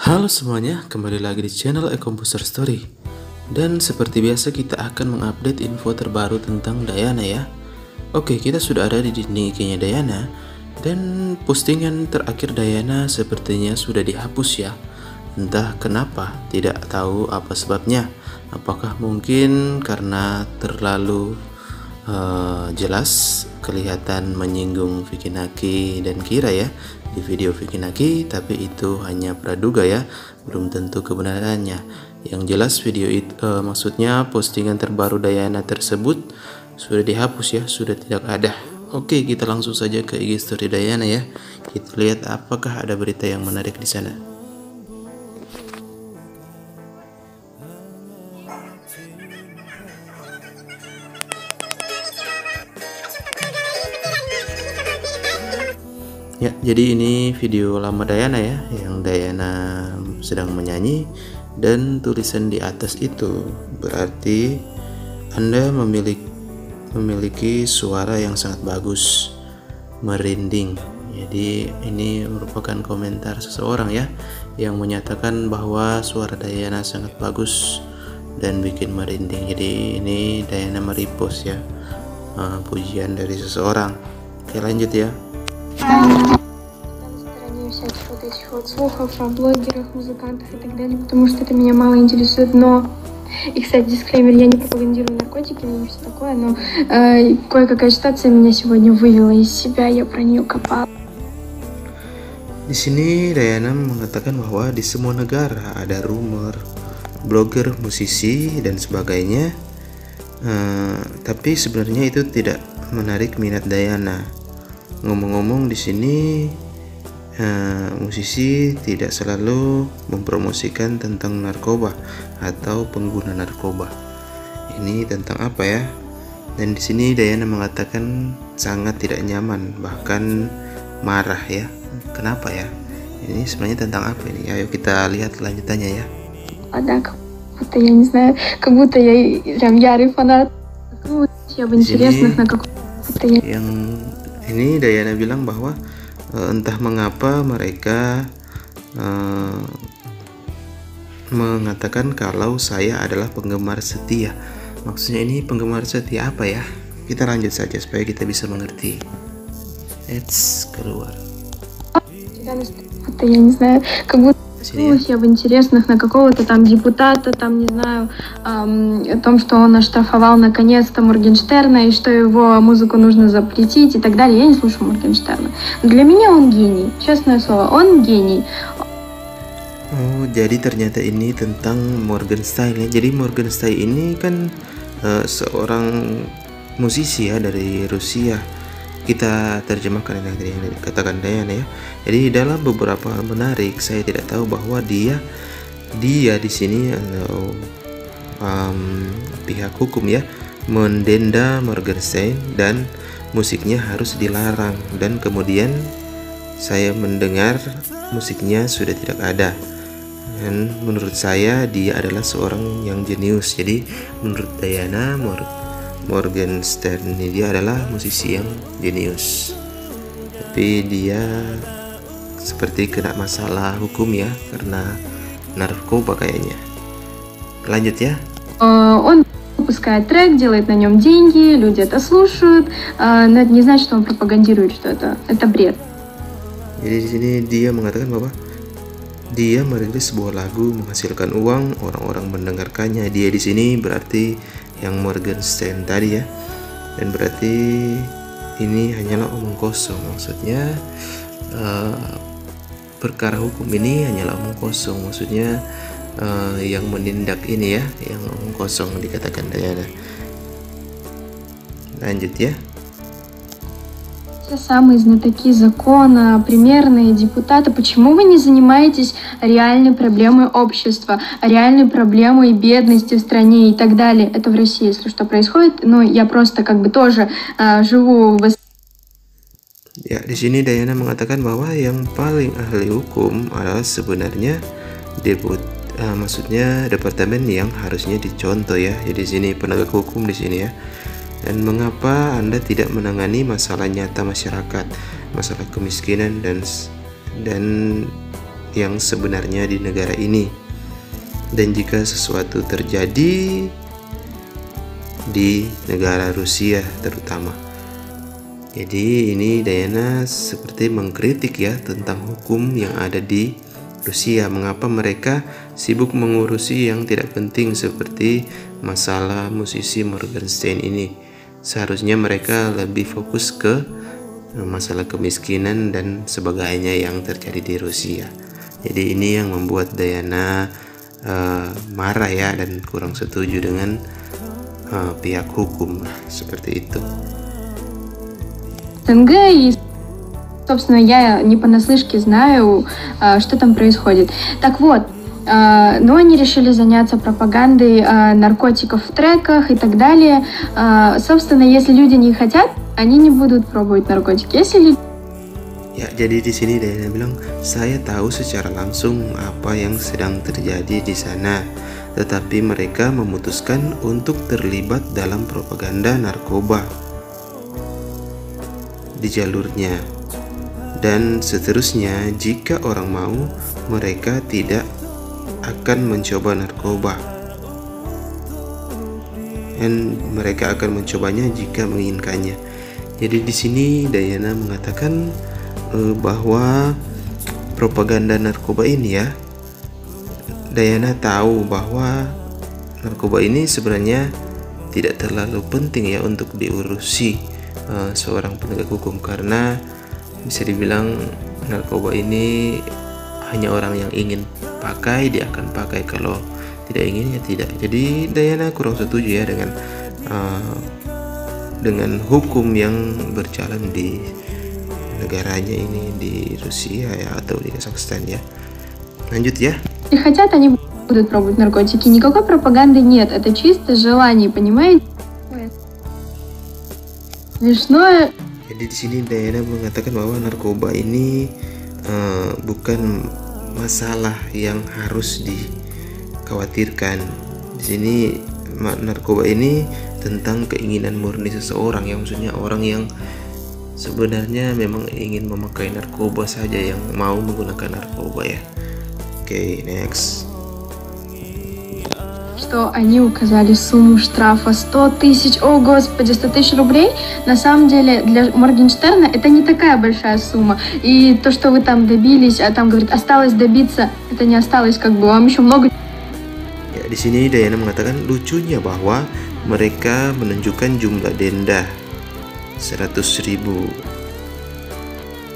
Halo semuanya, kembali lagi di channel A Composer Story. Dan seperti biasa kita akan mengupdate info terbaru tentang Diana ya. Oke, kita sudah ada di IG-nya Diana. Dan postingan terakhir Diana sepertinya sudah dihapus ya. Entah kenapa, tidak tahu apa sebabnya. Apakah mungkin karena terlalu jelas kelihatan menyinggung Vicky Naki dan Kira ya di video Vicky Naki, tapi itu hanya praduga ya, belum tentu kebenarannya. Yang jelas video itu maksudnya postingan terbaru Diana tersebut sudah dihapus ya, sudah tidak ada. Oke, kita langsung saja ke IG story Diana ya. Kita lihat apakah ada berita yang menarik di sana. Ya, jadi ini video lama Diana ya, yang Diana sedang menyanyi, dan tulisan di atas itu berarti Anda memiliki suara yang sangat bagus, merinding. Jadi ini merupakan komentar seseorang ya, yang menyatakan bahwa suara Diana sangat bagus dan bikin merinding. Jadi ini Diana merepost ya, pujian dari seseorang. Oke, lanjut ya. На стороне всяких вот этих вот слухов о блогерах, музыкантах и так далее, потому что это меня мало интересует, но... И, кстати, дисклеймер, я не пропагандирую наркотики, не все такое, но кое-какая ситуация меня сегодня вывела из себя, я про нее копала. Di sini Diana mengatakan bahwa di semua negara ada rumor blogger, musisi dan sebagainya, tapi sebenarnya itu tidak menarik minat Diana. Ngomong-ngomong di sini musisi tidak selalu mempromosikan tentang narkoba atau pengguna narkoba. Ini tentang apa ya? Dan di sini Diana mengatakan sangat tidak nyaman, bahkan marah ya. Kenapa ya? Ini sebenarnya tentang apa ini? Ayo kita lihat lanjutannya ya. Да, как будто, я не знаю, как будто я прям ярый фанат. Я бы интересных на какой-то... Yang ini Diana bilang bahwa entah mengapa mereka mengatakan kalau saya adalah penggemar setia. Maksudnya ini penggemar setia apa ya? Kita lanjut saja supaya kita bisa mengerti. Let's keluar. Я не знаю, как будто я бы интересных на какого-то там депутата, там, не знаю, о том, что он оштрафовал наконец-то Моргенштерна и что его музыку нужно запретить и так далее. Я не слушаю Моргенштерна. Для меня он гений, честное слово, он гений. Oh, jadi ternyata ini tentang Morgenstern ya. Jadi Morgenstern ini kan seorang musisi ya dari Rusia. Kita terjemahkan yang tadi yang dikatakan Diana ya. Jadi dalam beberapa hal menarik, saya tidak tahu bahwa dia di sini atau pihak hukum ya mendenda Morgenstern dan musiknya harus dilarang, dan kemudian saya mendengar musiknya sudah tidak ada. Dan menurut saya dia adalah seorang yang jenius. Jadi menurut Diana Morgenstern ini dia adalah musisi yang jenius, tapi dia seperti kena masalah hukum ya karena narkoba kayaknya. Lanjut ya. Он выпускает трек, делает на нем деньги, люди это слушают, но это не значит, что он пропагандирует, что это бред. Jadi di sini dia mengatakan bahwa dia merilis sebuah lagu menghasilkan uang, orang-orang mendengarkannya. Dia di sini berarti yang Morgenstern tadi ya, dan berarti ini hanyalah omong kosong. Maksudnya perkara hukum ini hanyalah omong kosong. Maksudnya yang menindak ini ya, yang omong kosong dikatakan Diana. Lanjut ya. Те самые знатоки закона, примерные депутаты, почему вы не занимаетесь реальной проблемой общества, реальной проблемой бедности в стране и так далее? Это в России, если что происходит, но я просто как бы тоже живу в... Ya, di sini Diana mengatakan bahwa yang paling ahli hukum adalah sebenarnya maksudnya departemen yang harusnya dicontoh ya. Jadi di sini penegak hukum di sini ya. Dan mengapa Anda tidak menangani masalah nyata masyarakat, masalah kemiskinan dan yang sebenarnya di negara ini. Dan jika sesuatu terjadi di negara Rusia terutama. Jadi ini Diana seperti mengkritik ya tentang hukum yang ada di Rusia. Mengapa mereka sibuk mengurusi yang tidak penting seperti masalah musisi Morgenstern ini. Seharusnya mereka lebih fokus ke masalah kemiskinan dan sebagainya yang terjadi di Rusia. Jadi ini yang membuat Diana marah ya dan kurang setuju dengan pihak hukum seperti itu. СНГ, и, собственно, я не понаслышке знаю, что там происходит. Так вот, но они решили заняться пропагандой наркотиков в треках и так далее. Собственно, если люди не хотят, они не будут пробовать наркотики. Если Ya, jadi di sini Diana bilang, saya tahu secara langsung apa yang sedang terjadi di sana, tetapi mereka memutuskan untuk terlibat dalam propaganda narkoba di jalurnya. Dan seterusnya, jika orang mau, mereka tidak akan mencoba narkoba. Dan mereka akan mencobanya jika menginginkannya. Jadi di sini Diana mengatakan bahwa propaganda narkoba ini ya, Diana tahu bahwa narkoba ini sebenarnya tidak terlalu penting ya untuk diurusi seorang penegak hukum, karena bisa dibilang narkoba ini hanya orang yang ingin pakai dia akan pakai, kalau tidak ingin ya tidak. Jadi Diana kurang setuju ya dengan hukum yang berjalan di negaranya ini, di Rusia ya atau di Kazakhstan ya. Lanjut ya. не хотят, они будут пробовать наркотики. Никакой пропаганды нет. Это чисто желание, понимаете? Смешное. Jadi di sini Diana mengatakan bahwa narkoba ini bukan masalah yang harus dikhawatirkan. Di sini narkoba ini tentang keinginan murni seseorang, yang maksudnya orang yang sebenarnya memang ingin memakai narkoba saja yang mau menggunakan narkoba ya. Oke, next. Что они указали сумму штрафа 100 тысяч, о господи, 100 тысяч рублей, на самом деле для Моргенштерна это не такая большая сумма. И то, что вы там добились, а там, говорит, осталось добиться, это не осталось, как бы, вам еще много. Ya, di sini Diana mengatakan lucunya bahwa mereka menunjukkan jumlah denda 100.000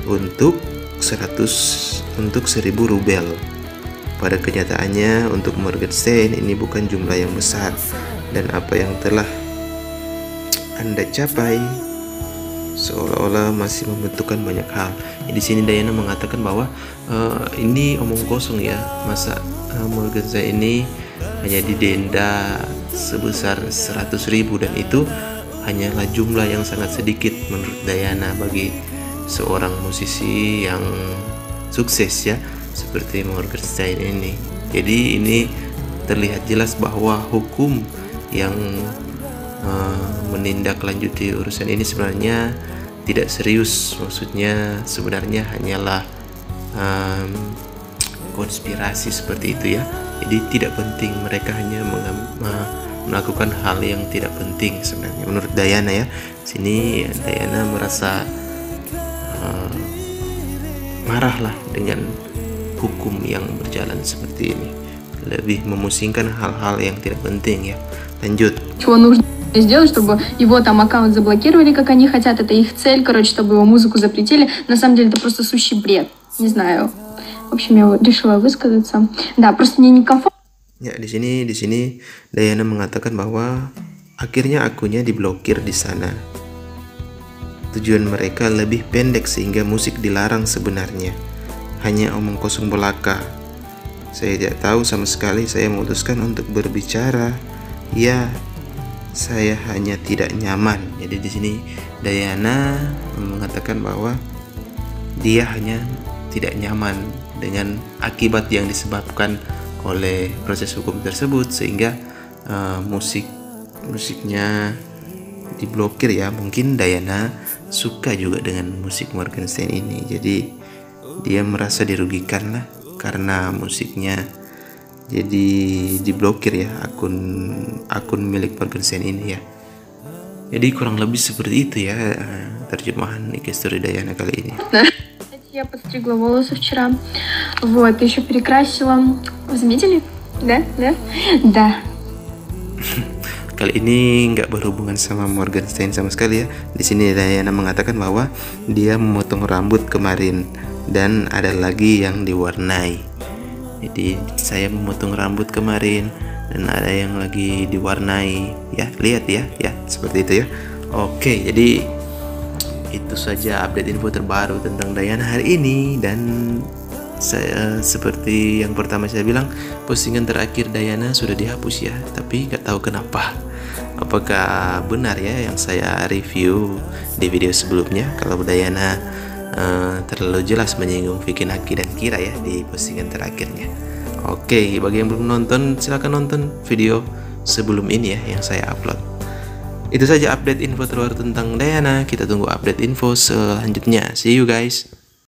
untuk 1.000 rubel. Pada kenyataannya untuk Morgenstern ini bukan jumlah yang besar, dan apa yang telah Anda capai seolah-olah masih membutuhkan banyak hal. Di sini Diana mengatakan bahwa ini omong kosong ya, masa Morgenstern ini hanya didenda sebesar 100.000, dan itu hanyalah jumlah yang sangat sedikit menurut Diana bagi seorang musisi yang sukses ya seperti Morgenstern ini. Jadi ini terlihat jelas bahwa hukum yang menindaklanjuti urusan ini sebenarnya tidak serius. Maksudnya sebenarnya hanyalah konspirasi seperti itu ya. Jadi tidak penting, mereka hanya melakukan hal yang tidak penting sebenarnya menurut Diana ya. Sini Diana merasa marahlah dengan hukum yang berjalan seperti ini, lebih memusingkan hal-hal yang tidak penting ya. Lanjut. Чего нужно сделать, чтобы его там аккаунт заблокировали, как они хотят, это их цель, короче, чтобы его музыку запретили. На самом деле это просто сущий бред, не знаю. В общем, я решила высказаться. Да, просто мне некомфортно. Ya, di sini Diana mengatakan bahwa akhirnya akunnya diblokir di sana. Tujuan mereka lebih pendek sehingga musik dilarang sebenarnya. Hanya omong kosong belaka. Saya tidak tahu sama sekali, saya memutuskan untuk berbicara. Ya, saya hanya tidak nyaman. Jadi di sini Diana mengatakan bahwa dia hanya tidak nyaman dengan akibat yang disebabkan oleh proses hukum tersebut, sehingga musiknya diblokir ya. Mungkin Diana suka juga dengan musik Morgenstern ini, jadi dia merasa dirugikan lah. karena musiknya jadi diblokir ya akun milik Morgenstern ini ya. Jadi kurang lebih seperti itu ya terjemahan IG Story Dayana kali ini. Я подстригла волосы вчера. Вот, еще перекрасила. Вы заметили? Да? Да? Да. Kali ini nggak berhubungan sama Morgenstern sama sekali ya. Di sini Dayana mengatakan bahwa dia memotong rambut kemarin dan ada lagi yang diwarnai. Jadi saya memotong rambut kemarin dan ada yang lagi diwarnai ya. Lihat ya, seperti itu ya. Oke, jadi itu saja update info terbaru tentang Dayana hari ini. Dan saya seperti yang pertama saya bilang, postingan terakhir Dayana sudah dihapus ya, tapi nggak tahu kenapa. Apakah benar ya yang saya review di video sebelumnya kalau Dayana terlalu jelas menyinggung Vicky Naki dan Kira ya di postingan terakhirnya. Oke, bagi yang belum nonton silahkan nonton video sebelum ini ya yang saya upload. Itu saja update info terbaru tentang Dayana. Kita tunggu update info selanjutnya. See you guys.